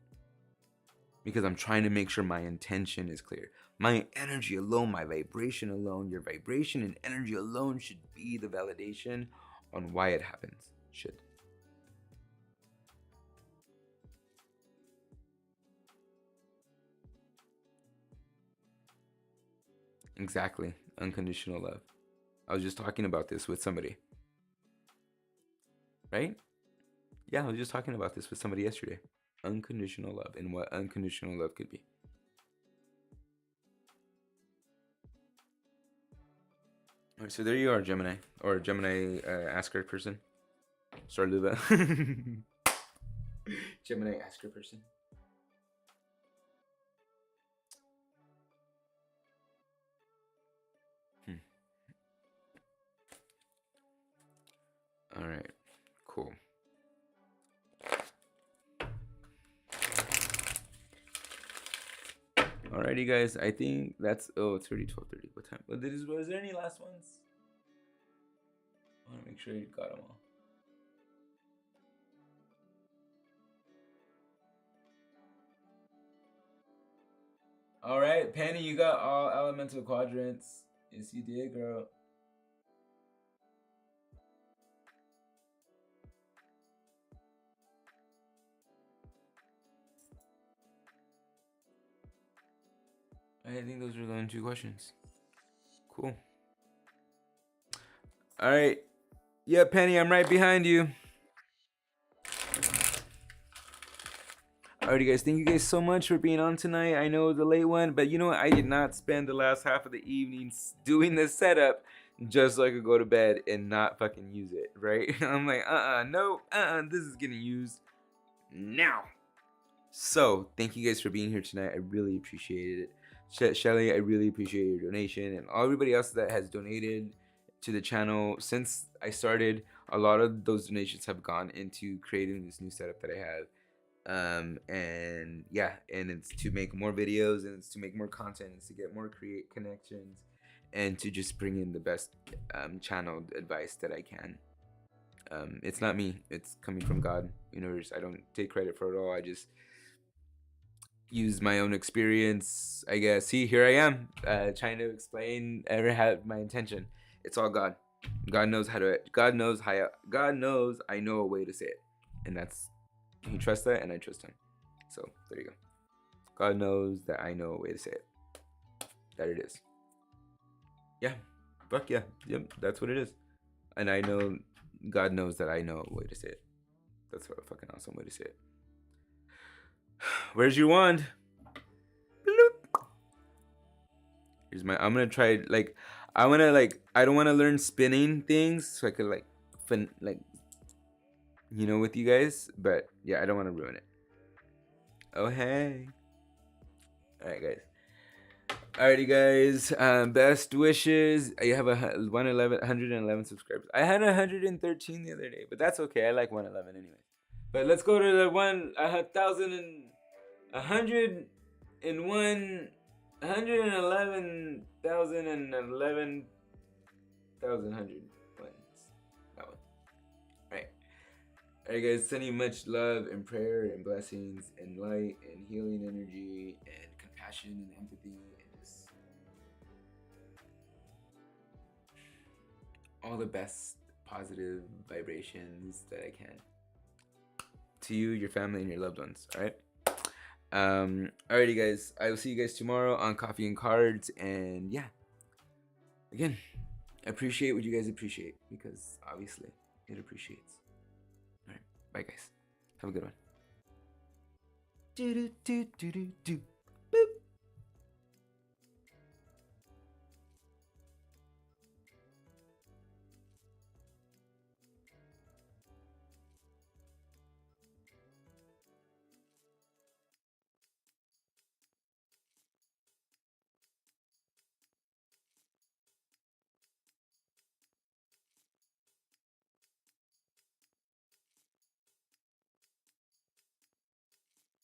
because I'm trying to make sure my intention is clear. My energy alone, my vibration alone, your vibration and energy alone should be the validation on why it happens. Should. Exactly. Unconditional love. I was just talking about this with somebody. Right? Yeah, I was just talking about this with somebody yesterday. Unconditional love, and what unconditional love could be. All right, so there you are, Gemini. Or Gemini asker person. Sorry, Luva. Gemini asker person. All right, cool. Alrighty, guys. I think that's it's already 12:30. What time? But was there any last ones? I want to make sure you got them all. All right, Penny, you got all elemental quadrants. Yes, you did, girl. I think those are the only 2 questions. Cool. All right. Yeah, Penny, I'm right behind you. Alrighty, guys. Thank you guys so much for being on tonight. I know it was a late one, but you know what? I did not spend the last half of the evening doing this setup just so I could go to bed and not fucking use it, right? I'm like, no, this is getting used now. So, thank you guys for being here tonight. I really appreciated it. Shelly, I really appreciate your donation, and everybody else that has donated to the channel since I started. A lot of those donations have gone into creating this new setup that I have. And yeah, and it's to make more videos, and it's to make more content, it's to get more create connections, and to just bring in the best channeled advice that I can. It's not me, it's coming from God, universe. I don't take credit for it all. I just use my own experience, I guess. See, here I am trying to explain have my intention. It's all God. God knows I know a way to say it, and that's, he trusts that, and I trust him. So there you go. God knows that I know a way to say it. That it is. Yeah. Fuck yeah. Yep. That's what it is. And I know God knows that I know a way to say it. That's a fucking awesome way to say it. Where's your wand? Bloop. Here's my. I'm gonna try I don't want to learn spinning things so I could with you guys, but yeah, I don't want to ruin it. Oh hey. Alright, guys. Alrighty, guys. Best wishes. I have 111 subscribers. I had 113 the other day, but that's okay. I like 111 anyway. But let's go to the 111,111,100 ones. That one. Alright. Alright, guys. Sending you much love and prayer and blessings and light and healing energy and compassion and empathy and just all the best positive vibrations that I can to you, your family, and your loved ones. All right. Alrighty, guys. I will see you guys tomorrow on Coffee and Cards. And yeah, again, I appreciate what you guys appreciate, because obviously it appreciates. All right. Bye, guys. Have a good one. Do do do do do do.